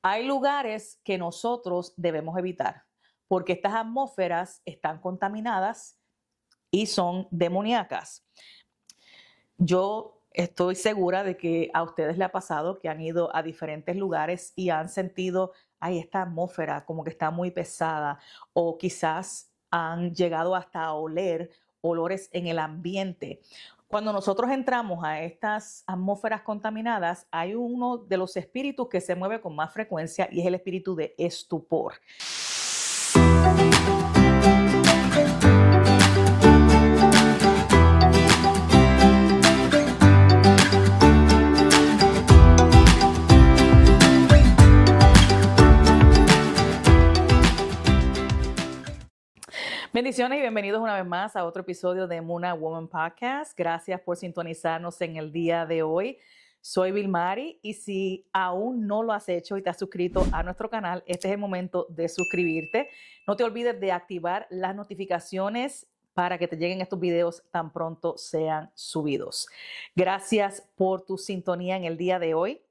Hay lugares que nosotros debemos evitar porque estas atmósferas están contaminadas y son demoníacas. Yo estoy segura de que a ustedes les ha pasado que han ido a diferentes lugares y han sentido, ay, esta atmósfera como que está muy pesada, o quizás han llegado hasta a oler olores en el ambiente. Cuando nosotros entramos a estas atmósferas contaminadas, hay uno de los espíritus que se mueve con más frecuencia y es el espíritu de estupor. Bendiciones y bienvenidos una vez más a otro episodio de Muna Woman Podcast. Gracias por sintonizarnos en el día de hoy. Soy Vilmari y si aún no lo has hecho y te has suscrito a nuestro canal, este es el momento de suscribirte. No te olvides de activar las notificaciones para que te lleguen estos videos tan pronto sean subidos. Gracias por tu sintonía en el día de hoy.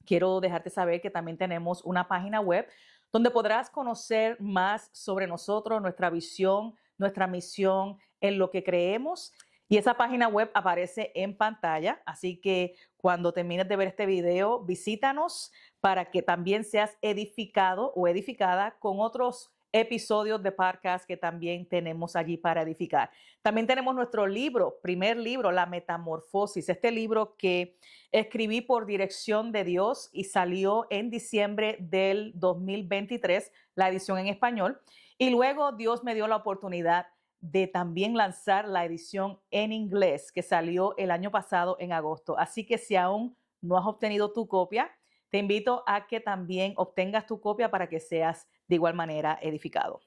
Quiero dejarte saber que también tenemos una página web donde podrás conocer más sobre nosotros, nuestra visión, nuestra misión, en lo que creemos. Y esa página web aparece en pantalla, así que cuando termines de ver este video, visítanos para que también seas edificado o edificada con otros episodios de podcast que también tenemos allí para edificar. También tenemos nuestro primer libro, La Metamorfosis, este libro que escribí por dirección de Dios y salió en diciembre del 2023, la edición en español. Y luego Dios me dio la oportunidad de también lanzar la edición en inglés que salió el año pasado en agosto. Así que si aún no has obtenido tu copia, te invito a que también obtengas tu copia para que seas de igual manera edificado.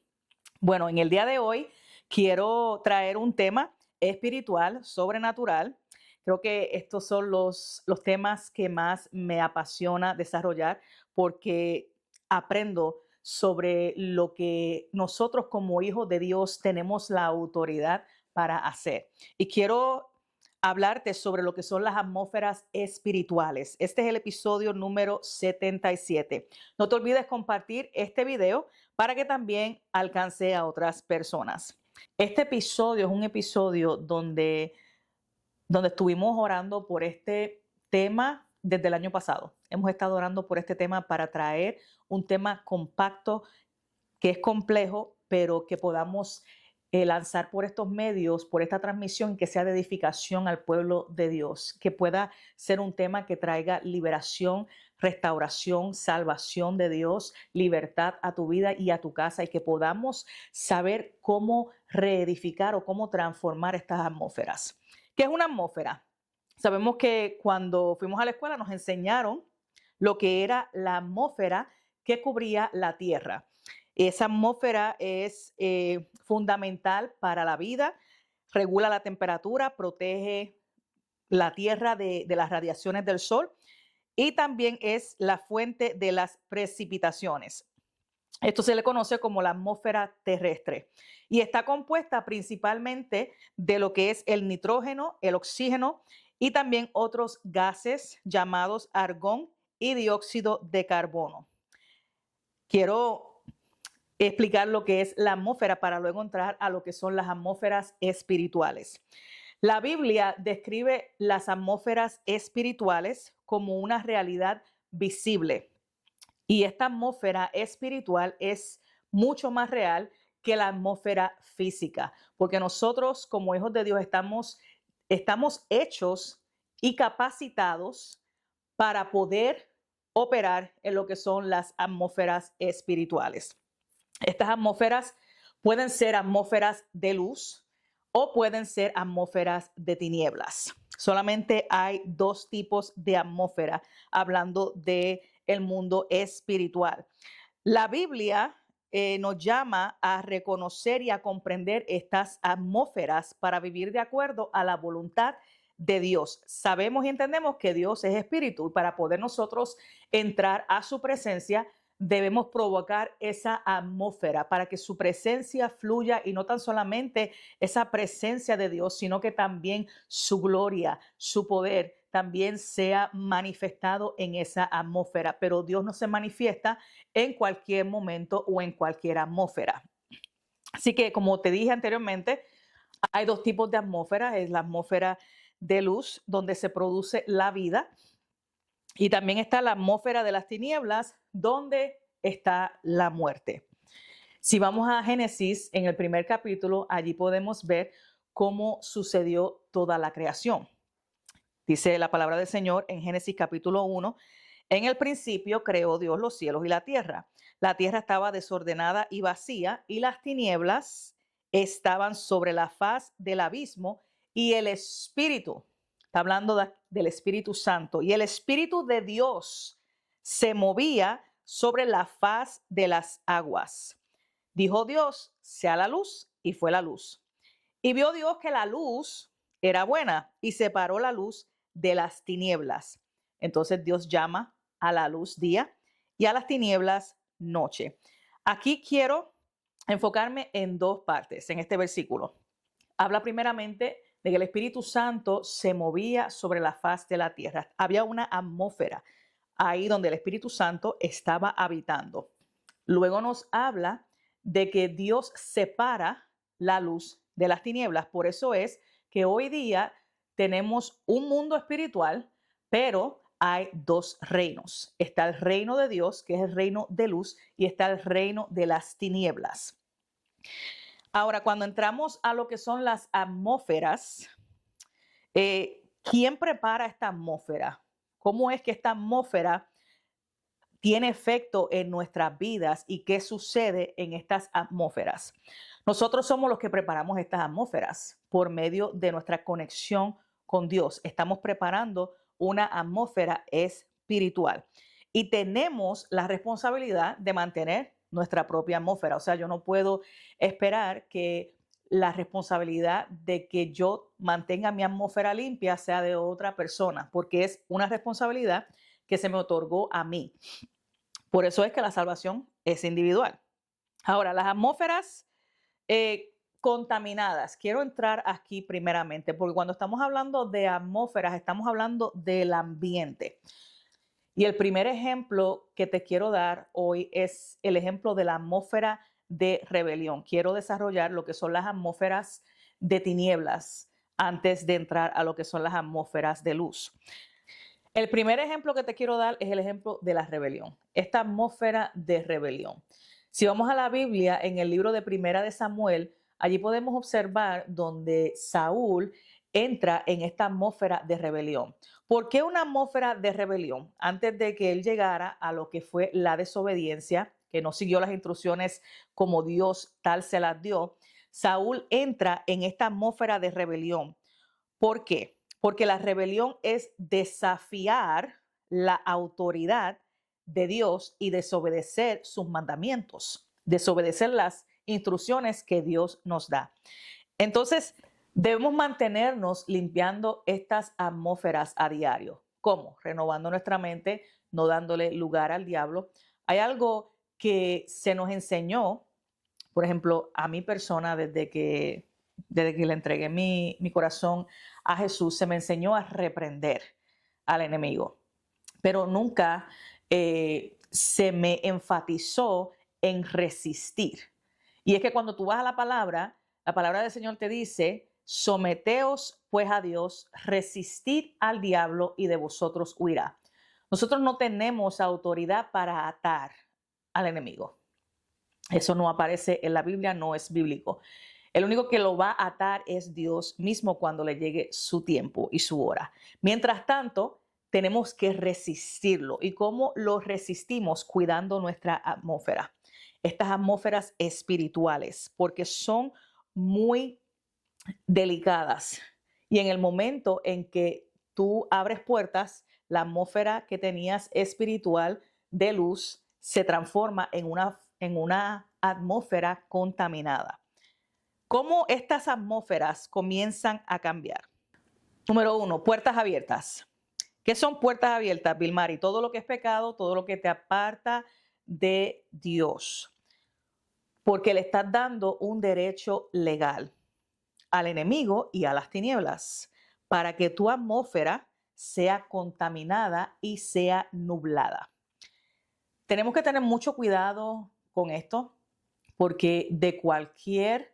Bueno, en el día de hoy quiero traer un tema espiritual, sobrenatural. Creo que estos son los temas que más me apasiona desarrollar porque aprendo sobre lo que nosotros como hijos de Dios tenemos la autoridad para hacer. Y quiero hablarte sobre lo que son las atmósferas espirituales. Este es el episodio número 77. No te olvides compartir este video para que también alcance a otras personas. Este episodio es un episodio donde estuvimos orando por este tema desde el año pasado. Hemos estado orando por este tema para traer un tema compacto que es complejo, pero que podamos lanzar por estos medios, por esta transmisión, que sea de edificación al pueblo de Dios, que pueda ser un tema que traiga liberación, restauración, salvación de Dios, libertad a tu vida y a tu casa, y que podamos saber cómo reedificar o cómo transformar estas atmósferas. ¿Qué es una atmósfera? Sabemos que cuando fuimos a la escuela nos enseñaron lo que era la atmósfera que cubría la tierra. Esa atmósfera es fundamental para la vida, regula la temperatura, protege la tierra de las radiaciones del sol y también es la fuente de las precipitaciones. Esto se le conoce como la atmósfera terrestre y está compuesta principalmente de lo que es el nitrógeno, el oxígeno y también otros gases llamados argón y dióxido de carbono. Quiero explicar lo que es la atmósfera para luego entrar a lo que son las atmósferas espirituales. La Biblia describe las atmósferas espirituales como una realidad visible. Y esta atmósfera espiritual es mucho más real que la atmósfera física, porque nosotros como hijos de Dios estamos hechos y capacitados para poder operar en lo que son las atmósferas espirituales. Estas atmósferas pueden ser atmósferas de luz o pueden ser atmósferas de tinieblas. Solamente hay dos tipos de atmósfera hablando de el mundo espiritual. La Biblia nos llama a reconocer y a comprender estas atmósferas para vivir de acuerdo a la voluntad de Dios. Sabemos y entendemos que Dios es espíritu y para poder nosotros entrar a su presencia debemos provocar esa atmósfera para que su presencia fluya y no tan solamente esa presencia de Dios, sino que también su gloria, su poder también sea manifestado en esa atmósfera, pero Dios no se manifiesta en cualquier momento o en cualquier atmósfera. Así que, como te dije anteriormente, hay dos tipos de atmósfera. Es la atmósfera de luz, donde se produce la vida, y también está la atmósfera de las tinieblas, donde está la muerte. Si vamos a Génesis, en el primer capítulo, allí podemos ver cómo sucedió toda la creación. Dice la palabra del Señor en Génesis capítulo 1, en el principio creó Dios los cielos y la tierra. La tierra estaba desordenada y vacía, y las tinieblas estaban sobre la faz del abismo, y el Espíritu, está hablando del Espíritu Santo, y el Espíritu de Dios se movía sobre la faz de las aguas. Dijo Dios, sea la luz, y fue la luz. Y vio Dios que la luz era buena, y separó la luz de las tinieblas. Entonces Dios llama a la luz día y a las tinieblas noche. Aquí quiero enfocarme en dos partes en este versículo. Habla primeramente de que el Espíritu Santo se movía sobre la faz de la tierra. Había una atmósfera ahí donde el Espíritu Santo estaba habitando. Luego nos habla de que Dios separa la luz de las tinieblas. Por eso es que hoy día tenemos un mundo espiritual, pero hay dos reinos. Está el reino de Dios, que es el reino de luz, y está el reino de las tinieblas. Ahora, cuando entramos a lo que son las atmósferas, ¿quién prepara esta atmósfera? ¿Cómo es que esta atmósfera tiene efecto en nuestras vidas y qué sucede en estas atmósferas? Nosotros somos los que preparamos estas atmósferas por medio de nuestra conexión con Dios. Estamos preparando una atmósfera espiritual y tenemos la responsabilidad de mantener nuestra propia atmósfera. O sea, yo no puedo esperar que la responsabilidad de que yo mantenga mi atmósfera limpia sea de otra persona, porque es una responsabilidad que se me otorgó a mí. Por eso es que la salvación es individual. Ahora, las atmósferas contaminadas. Quiero entrar aquí primeramente, porque cuando estamos hablando de atmósferas, estamos hablando del ambiente. Y el primer ejemplo que te quiero dar hoy es el ejemplo de la atmósfera de rebelión. Quiero desarrollar lo que son las atmósferas de tinieblas antes de entrar a lo que son las atmósferas de luz. El primer ejemplo que te quiero dar es el ejemplo de la rebelión, esta atmósfera de rebelión. Si vamos a la Biblia, en el libro de Primera de Samuel, allí podemos observar donde Saúl entra en esta atmósfera de rebelión. ¿Por qué una atmósfera de rebelión? Antes de que él llegara a lo que fue la desobediencia, que no siguió las instrucciones como Dios tal se las dio, Saúl entra en esta atmósfera de rebelión. ¿Por qué? Porque la rebelión es desafiar la autoridad de Dios y desobedecer sus mandamientos, desobedecer las instrucciones que Dios nos da. Entonces, debemos mantenernos limpiando estas atmósferas a diario. ¿Cómo? Renovando nuestra mente, no dándole lugar al diablo. Hay algo que se nos enseñó, por ejemplo, a mi persona desde que le entregué mi corazón a Jesús, se me enseñó a reprender al enemigo, pero nunca se me enfatizó en resistir. Y es que cuando tú vas a la palabra del Señor te dice, someteos pues a Dios, resistid al diablo y de vosotros huirá. Nosotros no tenemos autoridad para atar al enemigo. Eso no aparece en la Biblia, no es bíblico. El único que lo va a atar es Dios mismo cuando le llegue su tiempo y su hora. Mientras tanto, tenemos que resistirlo. ¿Y cómo lo resistimos? Cuidando nuestra atmósfera. Estas atmósferas espirituales, porque son muy delicadas. Y en el momento en que tú abres puertas, la atmósfera que tenías espiritual de luz se transforma en una atmósfera contaminada. ¿Cómo estas atmósferas comienzan a cambiar? Número 1, puertas abiertas. ¿Qué son puertas abiertas, Vilmari? Todo lo que es pecado, todo lo que te aparta de Dios. Porque le estás dando un derecho legal al enemigo y a las tinieblas para que tu atmósfera sea contaminada y sea nublada. Tenemos que tener mucho cuidado con esto porque de cualquier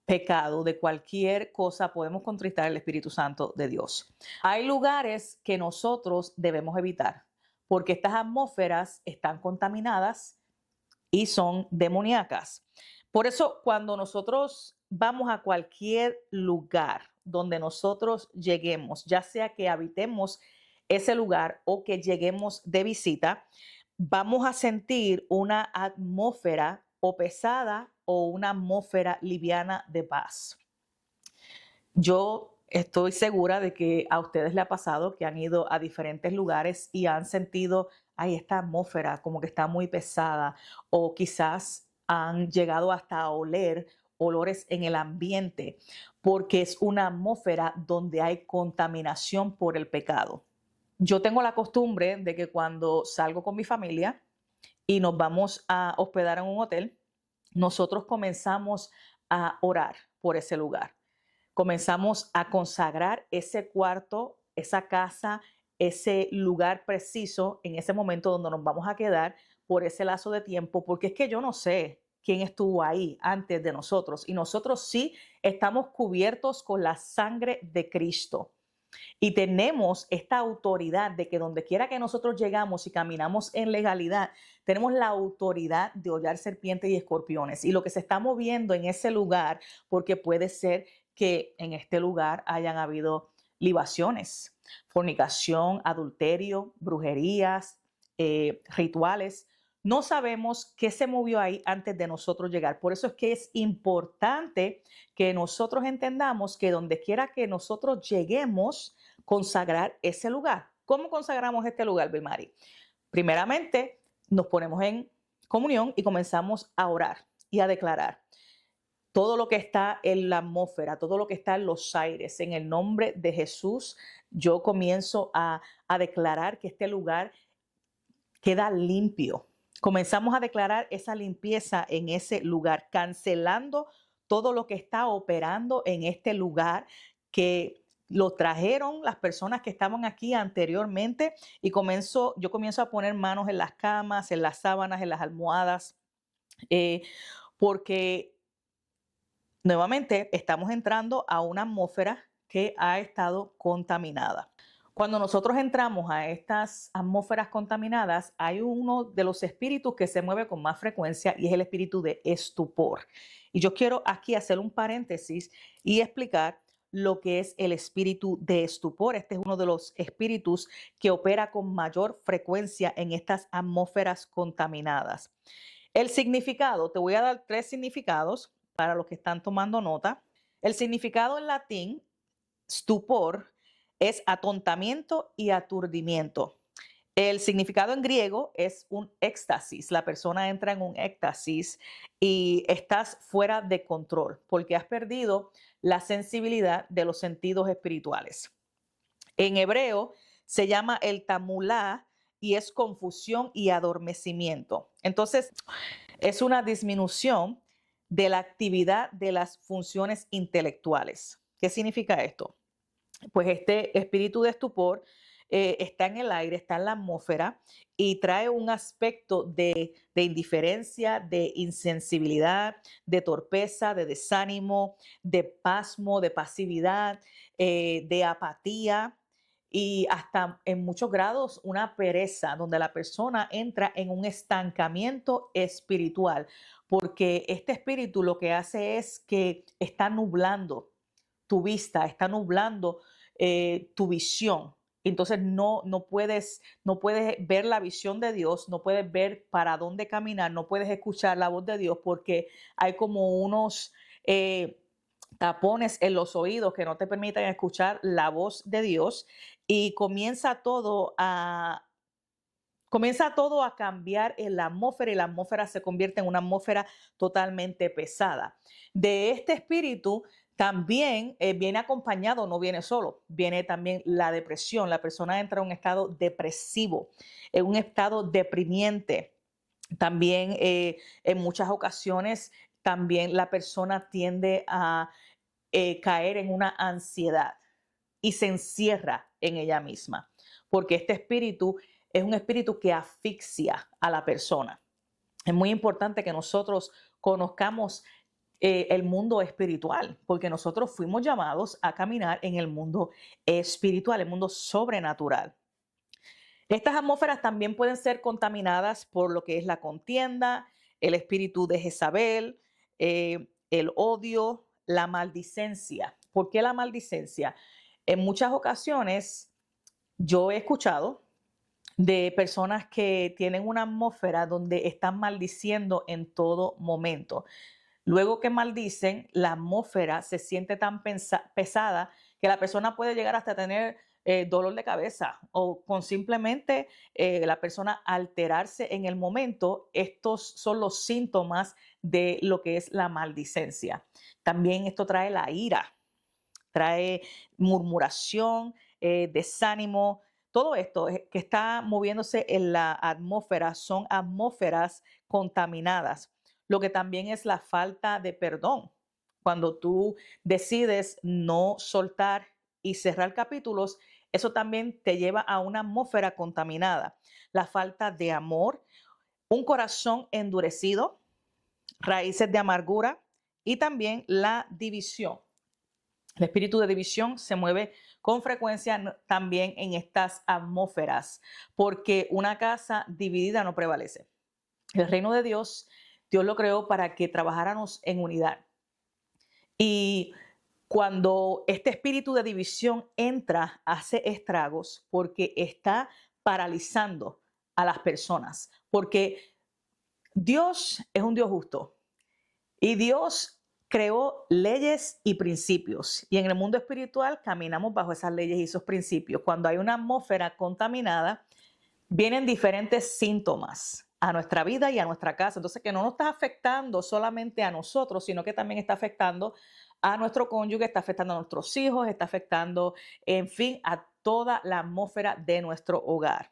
pecado, de cualquier cosa podemos contristar el Espíritu Santo de Dios. Hay lugares que nosotros debemos evitar porque estas atmósferas están contaminadas y son demoníacas. Por eso, cuando nosotros vamos a cualquier lugar donde nosotros lleguemos, ya sea que habitemos ese lugar o que lleguemos de visita, vamos a sentir una atmósfera o pesada o una atmósfera liviana de paz. Yo estoy segura de que a ustedes les ha pasado que han ido a diferentes lugares y han sentido, ay, esta atmósfera como que está muy pesada, o quizás han llegado hasta a oler olores en el ambiente, porque es una atmósfera donde hay contaminación por el pecado. Yo tengo la costumbre de que cuando salgo con mi familia y nos vamos a hospedar en un hotel, nosotros comenzamos a orar por ese lugar. Comenzamos a consagrar ese cuarto, esa casa, ese lugar preciso en ese momento donde nos vamos a quedar por ese lazo de tiempo, porque es que yo no sé quién estuvo ahí antes de nosotros y nosotros sí estamos cubiertos con la sangre de Cristo. Y tenemos esta autoridad de que donde quiera que nosotros llegamos y caminamos en legalidad, tenemos la autoridad de hollar serpientes y escorpiones. Y lo que se está moviendo en ese lugar, porque puede ser que en este lugar hayan habido libaciones, fornicación, adulterio, brujerías, rituales. No sabemos qué se movió ahí antes de nosotros llegar. Por eso es que es importante que nosotros entendamos que donde quiera que nosotros lleguemos, consagrar ese lugar. ¿Cómo consagramos este lugar, Vilmari? Primeramente, nos ponemos en comunión y comenzamos a orar y a declarar todo lo que está en la atmósfera, todo lo que está en los aires. En el nombre de Jesús, yo comienzo a declarar que este lugar queda limpio. Comenzamos a declarar esa limpieza en ese lugar, cancelando todo lo que está operando en este lugar, que lo trajeron las personas que estaban aquí anteriormente, y yo comienzo a poner manos en las camas, en las sábanas, en las almohadas, porque nuevamente estamos entrando a una atmósfera que ha estado contaminada. Cuando nosotros entramos a estas atmósferas contaminadas, hay uno de los espíritus que se mueve con más frecuencia y es el espíritu de estupor. Y yo quiero aquí hacer un paréntesis y explicar lo que es el espíritu de estupor. Este es uno de los espíritus que opera con mayor frecuencia en estas atmósferas contaminadas. El significado, te voy a dar 3 significados para los que están tomando nota. El significado en latín, stupor, es atontamiento y aturdimiento. El significado en griego es un éxtasis. La persona entra en un éxtasis y estás fuera de control porque has perdido la sensibilidad de los sentidos espirituales. En hebreo se llama el tamulá y es confusión y adormecimiento. Entonces, es una disminución de la actividad de las funciones intelectuales. ¿Qué significa esto? Pues este espíritu de estupor está en el aire, está en la atmósfera y trae un aspecto de indiferencia, de insensibilidad, de torpeza, de desánimo, de pasmo, de pasividad, de apatía y hasta en muchos grados una pereza, donde la persona entra en un estancamiento espiritual, porque este espíritu lo que hace es que está nublando tu vista, está nublando tu visión. Entonces no puedes ver la visión de Dios, no puedes ver para dónde caminar, no puedes escuchar la voz de Dios porque hay como unos tapones en los oídos que no te permiten escuchar la voz de Dios y comienza todo a cambiar en la atmósfera y la atmósfera se convierte en una atmósfera totalmente pesada. De este espíritu también viene acompañado, no viene solo, viene también la depresión. La persona entra en un estado depresivo, en un estado deprimiente. También en muchas ocasiones también la persona tiende a caer en una ansiedad y se encierra en ella misma, porque este espíritu es un espíritu que asfixia a la persona. Es muy importante que nosotros conozcamos el mundo espiritual, porque nosotros fuimos llamados a caminar en el mundo espiritual, el mundo sobrenatural. Estas atmósferas también pueden ser contaminadas por lo que es la contienda, el espíritu de Jezabel, el odio, la maldicencia. ¿Por qué la maldicencia? En muchas ocasiones yo he escuchado de personas que tienen una atmósfera donde están maldiciendo en todo momento. Luego que maldicen, la atmósfera se siente tan pesada que la persona puede llegar hasta tener dolor de cabeza o con simplemente la persona alterarse en el momento. Estos son los síntomas de lo que es la maldicencia. También esto trae la ira, trae murmuración, desánimo. Todo esto que está moviéndose en la atmósfera son atmósferas contaminadas, lo que también es la falta de perdón. Cuando tú decides no soltar y cerrar capítulos, eso también te lleva a una atmósfera contaminada. La falta de amor, un corazón endurecido, raíces de amargura y también la división. El espíritu de división se mueve con frecuencia también en estas atmósferas, porque una casa dividida no prevalece. El reino de Dios, Dios lo creó para que trabajáramos en unidad. Y cuando este espíritu de división entra, hace estragos porque está paralizando a las personas. Porque Dios es un Dios justo y Dios creó leyes y principios. Y en el mundo espiritual caminamos bajo esas leyes y esos principios. Cuando hay una atmósfera contaminada, vienen diferentes síntomas a nuestra vida y a nuestra casa. Entonces, que no nos está afectando solamente a nosotros, sino que también está afectando a nuestro cónyuge, está afectando a nuestros hijos, está afectando, en fin, a toda la atmósfera de nuestro hogar.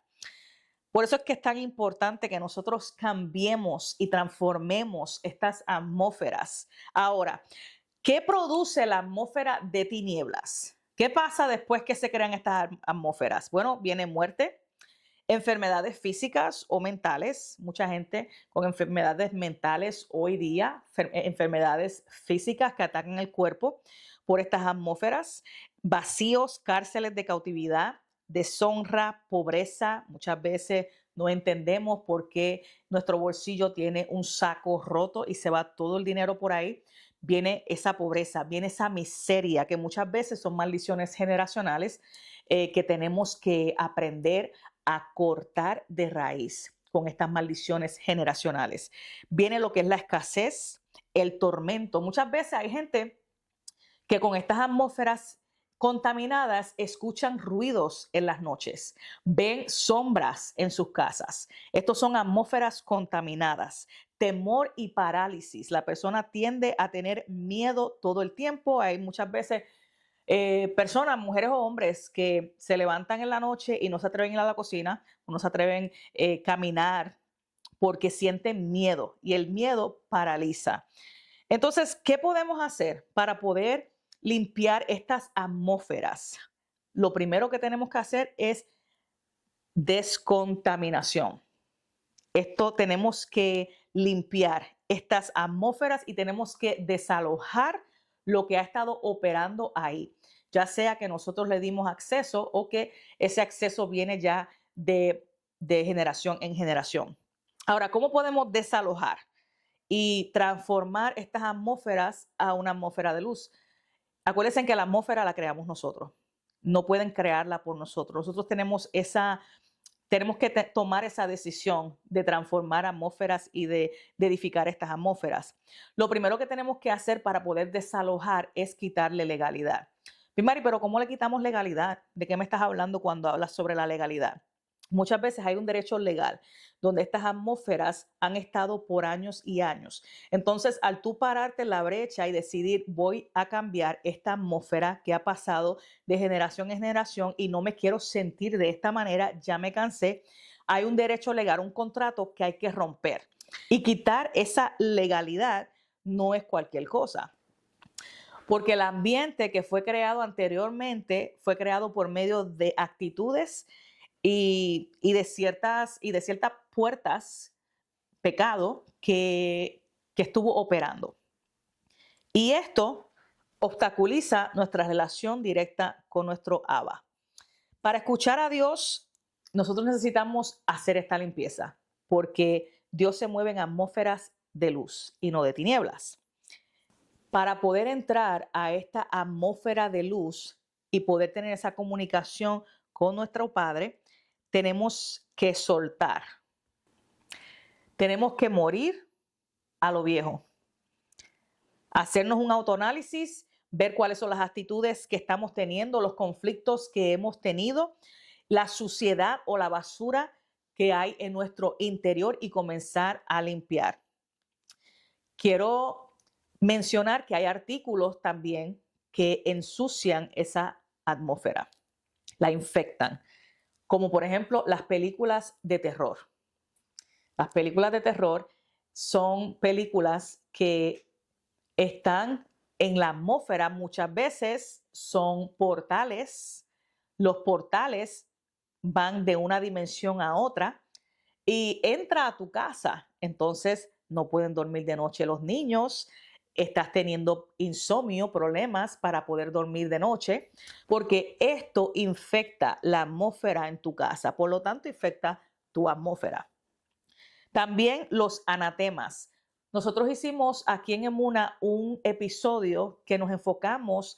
Por eso es que es tan importante que nosotros cambiemos y transformemos estas atmósferas. Ahora, ¿qué produce la atmósfera de tinieblas? ¿Qué pasa después que se crean estas atmósferas? Bueno, viene muerte, enfermedades físicas o mentales. Mucha gente con enfermedades mentales hoy día, enfermedades físicas que atacan el cuerpo por estas atmósferas, vacíos, cárceles de cautividad, deshonra, pobreza. Muchas veces no entendemos por qué nuestro bolsillo tiene un saco roto y se va todo el dinero por ahí. Viene esa pobreza, viene esa miseria que muchas veces son maldiciones generacionales que tenemos que aprender a cortar de raíz con estas maldiciones generacionales. Viene lo que es la escasez, el tormento. Muchas veces hay gente que con estas atmósferas contaminadas escuchan ruidos en las noches, ven sombras en sus casas. Estos son atmósferas contaminadas, temor y parálisis. La persona tiende a tener miedo todo el tiempo. Hay muchas veces personas, mujeres o hombres, que se levantan en la noche y no se atreven a ir a la cocina, no se atreven a caminar porque sienten miedo y el miedo paraliza. Entonces, ¿qué podemos hacer para poder limpiar estas atmósferas? Lo primero que tenemos que hacer es descontaminación. Esto tenemos que limpiar estas atmósferas y tenemos que desalojar lo que ha estado operando ahí, ya sea que nosotros le dimos acceso o que ese acceso viene ya de generación en generación. Ahora, ¿cómo podemos desalojar y transformar estas atmósferas a una atmósfera de luz? Acuérdense que la atmósfera la creamos nosotros. No pueden crearla por nosotros. Nosotros tenemos que tomar esa decisión de transformar atmósferas y de edificar estas atmósferas. Lo primero que tenemos que hacer para poder desalojar es quitarle legalidad. Mari, pero ¿cómo le quitamos legalidad? ¿De qué me estás hablando cuando hablas sobre la legalidad? Muchas veces hay un derecho legal donde estas atmósferas han estado por años y años. Entonces, al tú pararte en la brecha y decidir, voy a cambiar esta atmósfera que ha pasado de generación en generación y no me quiero sentir de esta manera, ya me cansé, hay un derecho legal, un contrato que hay que romper. Y quitar esa legalidad no es cualquier cosa. porque el ambiente que fue creado anteriormente fue creado por medio de actitudes y de ciertas puertas, pecado, que estuvo operando. Y esto obstaculiza nuestra relación directa con nuestro Abba. Para escuchar a Dios, nosotros necesitamos hacer esta limpieza, porque Dios se mueve en atmósferas de luz y no de tinieblas. Para poder entrar a esta atmósfera de luz y poder tener esa comunicación con nuestro Padre, tenemos que soltar. Tenemos que morir a lo viejo. Hacernos un autoanálisis, ver cuáles son las actitudes que estamos teniendo, los conflictos que hemos tenido, la suciedad o la basura que hay en nuestro interior y comenzar a limpiar. Quiero mencionar que hay artículos también que ensucian esa atmósfera, la infectan, como por ejemplo las películas de terror. Las películas de terror son películas que están en la atmósfera, muchas veces son portales. Los portales van de una dimensión a otra y entra a tu casa. Entonces no pueden dormir de noche los niños, estás teniendo insomnio, problemas para poder dormir de noche, porque esto infecta la atmósfera en tu casa, por lo tanto infecta tu atmósfera. También los anatemas. Nosotros hicimos aquí en Emuna un episodio que nos enfocamos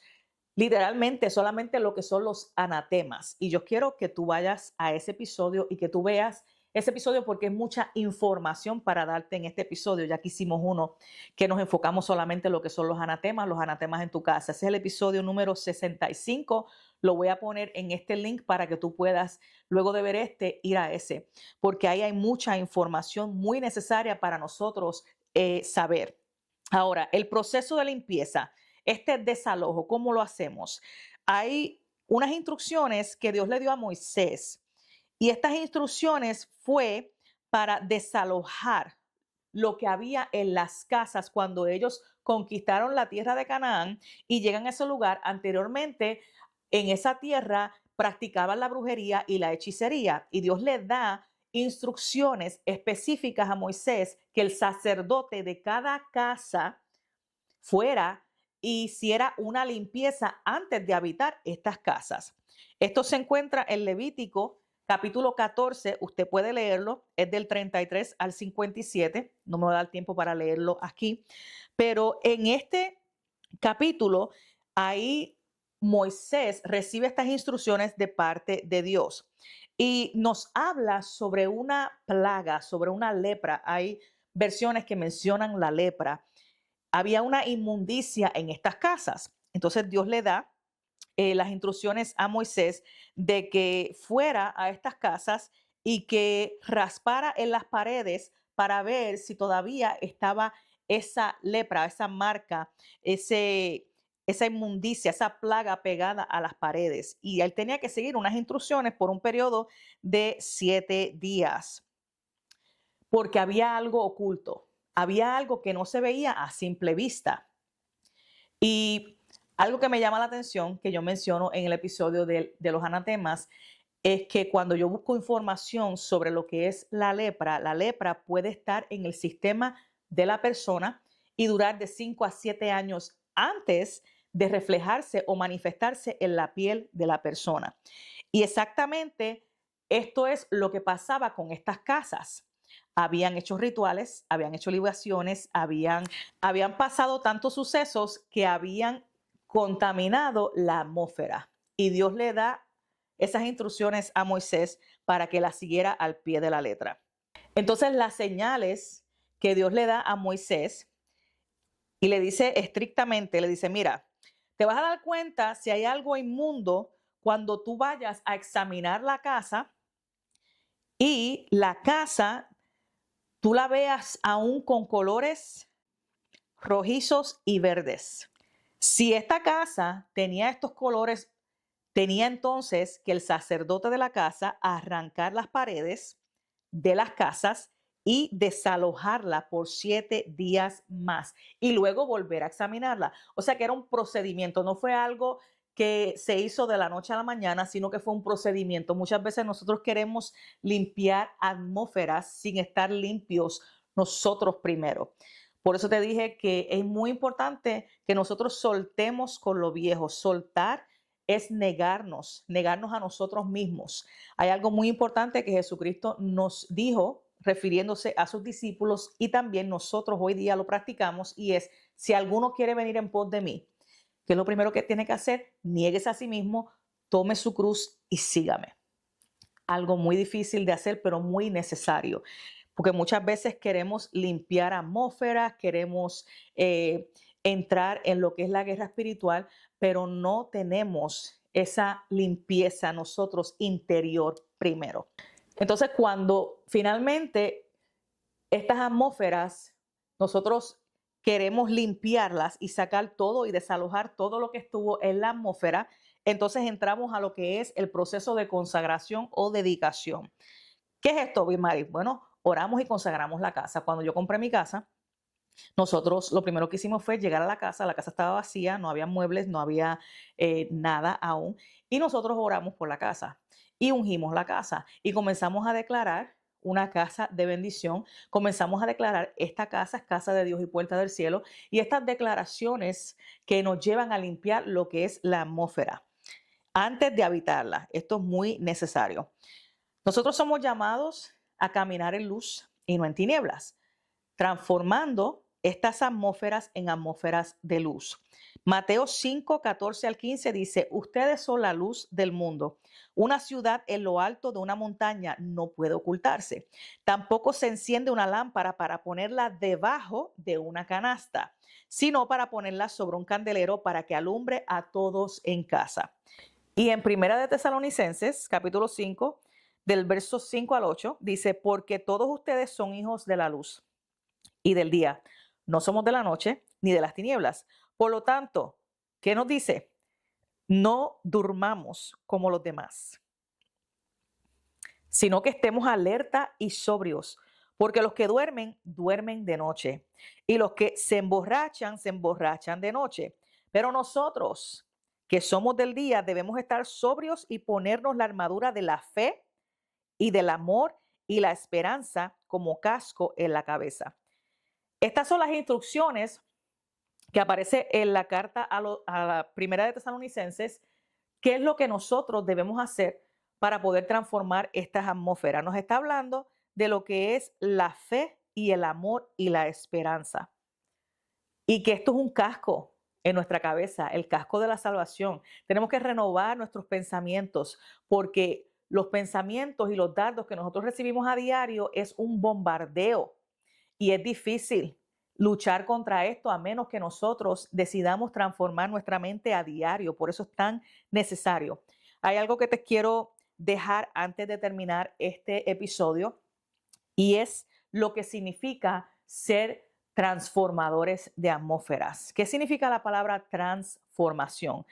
literalmente solamente en lo que son los anatemas. Y yo quiero que tú vayas a ese episodio y que tú veas ese episodio porque es mucha información para darte en este episodio. Ya que hicimos uno que nos enfocamos solamente en lo que son los anatemas en tu casa. Ese es el episodio número 65. Lo voy a poner en este link para que tú puedas, luego de ver este, ir a ese. Porque ahí hay mucha información muy necesaria para nosotros saber. Ahora, el proceso de limpieza, este desalojo, ¿cómo lo hacemos? Hay unas instrucciones que Dios le dio a Moisés. Y estas instrucciones fue para desalojar lo que había en las casas cuando ellos conquistaron la tierra de Canaán y llegan a ese lugar. Anteriormente, en esa tierra practicaban la brujería y la hechicería. Y Dios le da instrucciones específicas a Moisés que el sacerdote de cada casa fuera y hiciera una limpieza antes de habitar estas casas. Esto se encuentra en Levítico capítulo 14, usted puede leerlo, es del 33 al 57, no me va a dar tiempo para leerlo aquí, pero en este capítulo, ahí Moisés recibe estas instrucciones de parte de Dios y nos habla sobre una plaga, sobre una lepra. Hay versiones que mencionan la lepra. Había una inmundicia en estas casas. Entonces Dios le da las instrucciones a Moisés de que fuera a estas casas y que raspara en las paredes para ver si todavía estaba esa lepra, esa marca, esa inmundicia, esa plaga pegada a las paredes. Y él tenía que seguir unas instrucciones por un periodo de 7 días, porque había algo oculto, había algo que no se veía a simple vista. Y algo que me llama la atención, que yo menciono en el episodio de los anatemas, es que cuando yo busco información sobre lo que es la lepra puede estar en el sistema de la persona y durar de 5 a 7 años antes de reflejarse o manifestarse en la piel de la persona. Y exactamente esto es lo que pasaba con estas casas. Habían hecho rituales, habían hecho libaciones, habían pasado tantos sucesos que habían contaminado la atmósfera. Y Dios le da esas instrucciones a Moisés para que las siguiera al pie de la letra. Entonces, las señales que Dios le da a Moisés y le dice estrictamente, le dice, mira, te vas a dar cuenta si hay algo inmundo cuando tú vayas a examinar la casa y la casa tú la veas aún con colores rojizos y verdes. Si esta casa tenía estos colores, tenía entonces que el sacerdote de la casa arrancar las paredes de las casas y desalojarla por 7 días más y luego volver a examinarla. O sea que era un procedimiento, no fue algo que se hizo de la noche a la mañana, sino que fue un procedimiento. Muchas veces nosotros queremos limpiar atmósferas sin estar limpios nosotros primero. Por eso te dije que es muy importante que nosotros soltemos con lo viejo. Soltar es negarnos a nosotros mismos. Hay algo muy importante que Jesucristo nos dijo refiriéndose a sus discípulos y también nosotros hoy día lo practicamos y es, si alguno quiere venir en pos de mí, ¿qué es lo primero que tiene que hacer? Niéguese a sí mismo, tome su cruz y sígame. Algo muy difícil de hacer, pero muy necesario, porque muchas veces queremos limpiar atmósferas, queremos entrar en lo que es la guerra espiritual, pero no tenemos esa limpieza nosotros interior primero. Entonces, cuando finalmente estas atmósferas, nosotros queremos limpiarlas y sacar todo y desalojar todo lo que estuvo en la atmósfera, entonces entramos a lo que es el proceso de consagración o dedicación. ¿Qué es esto, Bimari? Bueno, oramos y consagramos la casa. Cuando yo compré mi casa, nosotros lo primero que hicimos fue llegar a la casa estaba vacía, no había muebles, no había nada aún, y nosotros oramos por la casa y ungimos la casa y comenzamos a declarar una casa de bendición, comenzamos a declarar esta casa es casa de Dios y puerta del cielo, y estas declaraciones que nos llevan a limpiar lo que es la atmósfera antes de habitarla. Esto es muy necesario. Nosotros somos llamados a caminar en luz y no en tinieblas, transformando estas atmósferas en atmósferas de luz. Mateo 5, 14 al 15 dice, ustedes son la luz del mundo. Una ciudad en lo alto de una montaña no puede ocultarse. Tampoco se enciende una lámpara para ponerla debajo de una canasta, sino para ponerla sobre un candelero para que alumbre a todos en casa. Y en Primera de Tesalonicenses, capítulo 5, del verso 5 al 8, dice, porque todos ustedes son hijos de la luz y del día. No somos de la noche ni de las tinieblas. Por lo tanto, ¿qué nos dice? No durmamos como los demás, sino que estemos alerta y sobrios, porque los que duermen, duermen de noche, y los que se emborrachan de noche. Pero nosotros, que somos del día, debemos estar sobrios y ponernos la armadura de la fe y del amor y la esperanza como casco en la cabeza. Estas son las instrucciones que aparece en la carta a la Primera de Tesalonicenses. ¿Qué es lo que nosotros debemos hacer para poder transformar estas atmósferas? Nos está hablando de lo que es la fe y el amor y la esperanza. Y que esto es un casco en nuestra cabeza, el casco de la salvación. Tenemos que renovar nuestros pensamientos, porque los pensamientos y los dardos que nosotros recibimos a diario es un bombardeo. Y es difícil luchar contra esto a menos que nosotros decidamos transformar nuestra mente a diario. Por eso es tan necesario. Hay algo que te quiero dejar antes de terminar este episodio y es lo que significa ser transformadores de atmósferas. ¿Qué significa la palabra transformación?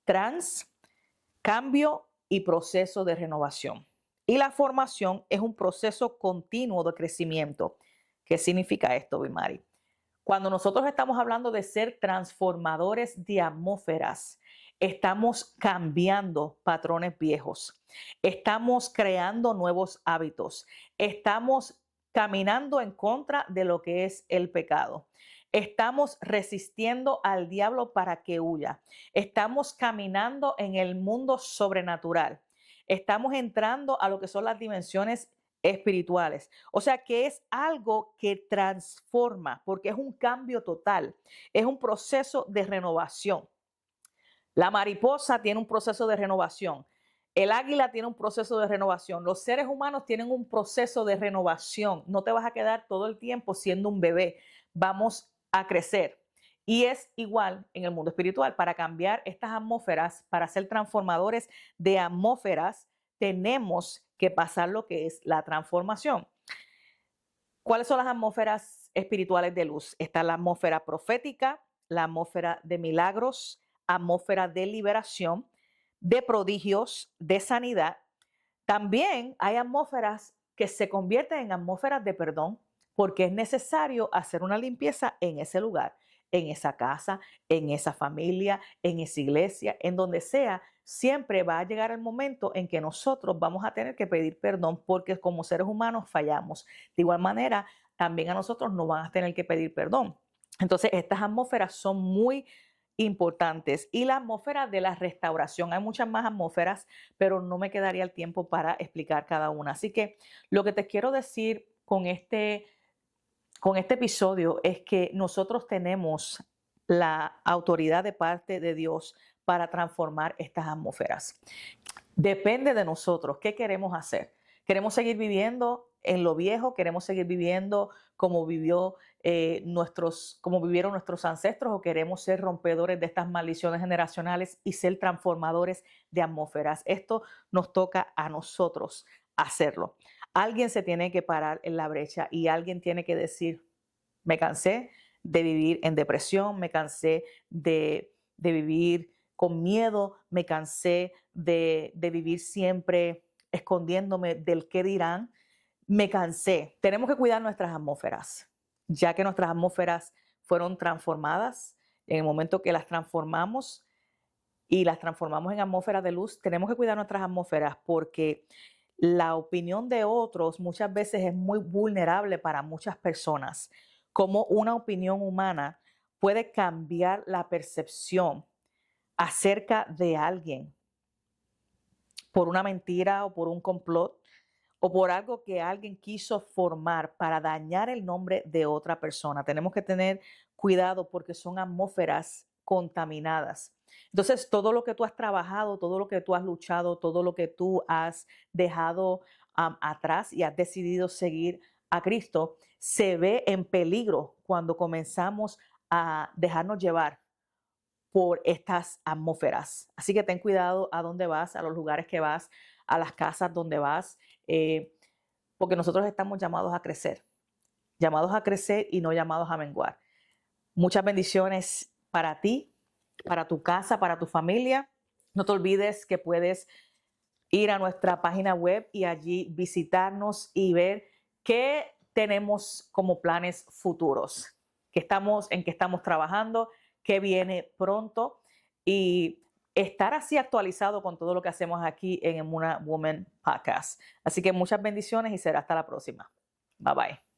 Trans, cambio y proceso de renovación. Y la formación es un proceso continuo de crecimiento. ¿Qué significa esto, Bimari? Cuando nosotros estamos hablando de ser transformadores de atmósferas, estamos cambiando patrones viejos, estamos creando nuevos hábitos, estamos caminando en contra de lo que es el pecado. Estamos resistiendo al diablo para que huya. Estamos caminando en el mundo sobrenatural. Estamos entrando a lo que son las dimensiones espirituales. O sea que es algo que transforma, porque es un cambio total, es un proceso de renovación. La mariposa tiene un proceso de renovación. El águila tiene un proceso de renovación. Los seres humanos tienen un proceso de renovación. No te vas a quedar todo el tiempo siendo un bebé. Vamos a crecer. Y es igual en el mundo espiritual. Para cambiar estas atmósferas, para ser transformadores de atmósferas, tenemos que pasar lo que es la transformación. ¿Cuáles son las atmósferas espirituales de luz? Está la atmósfera profética, la atmósfera de milagros, atmósfera de liberación, de prodigios, de sanidad. También hay atmósferas que se convierten en atmósferas de perdón, porque es necesario hacer una limpieza en ese lugar, en esa casa, en esa familia, en esa iglesia, en donde sea. Siempre va a llegar el momento en que nosotros vamos a tener que pedir perdón porque como seres humanos fallamos. De igual manera, también a nosotros nos van a tener que pedir perdón. Entonces, estas atmósferas son muy importantes. Y la atmósfera de la restauración, hay muchas más atmósferas, pero no me quedaría el tiempo para explicar cada una. Así que lo que te quiero decir con este episodio es que nosotros tenemos la autoridad de parte de Dios para transformar estas atmósferas. Depende de nosotros qué queremos hacer. ¿Queremos seguir viviendo en lo viejo? ¿Queremos seguir viviendo como como vivieron nuestros ancestros? ¿O queremos ser rompedores de estas maldiciones generacionales y ser transformadores de atmósferas? Esto nos toca a nosotros hacerlo. Alguien se tiene que parar en la brecha y alguien tiene que decir, me cansé de vivir en depresión, me cansé de vivir con miedo, me cansé de vivir siempre escondiéndome del qué dirán, me cansé. Tenemos que cuidar nuestras atmósferas, ya que nuestras atmósferas fueron transformadas. En el momento que las transformamos y las transformamos en atmósferas de luz, tenemos que cuidar nuestras atmósferas porque la opinión de otros muchas veces es muy vulnerable para muchas personas. Como una opinión humana puede cambiar la percepción acerca de alguien por una mentira o por un complot o por algo que alguien quiso formar para dañar el nombre de otra persona. Tenemos que tener cuidado porque son atmósferas contaminadas. Entonces, todo lo que tú has trabajado, todo lo que tú has luchado, todo lo que tú has dejado atrás y has decidido seguir a Cristo, se ve en peligro cuando comenzamos a dejarnos llevar por estas atmósferas. Así que ten cuidado a dónde vas, a los lugares que vas, a las casas donde vas, porque nosotros estamos llamados a crecer y no llamados a menguar. Muchas bendiciones para ti, para tu casa, para tu familia. No te olvides que puedes ir a nuestra página web y allí visitarnos y ver qué tenemos como planes futuros, en qué estamos trabajando, qué viene pronto y estar así actualizado con todo lo que hacemos aquí en Emuna Woman Podcast. Así que muchas bendiciones y será hasta la próxima. Bye bye.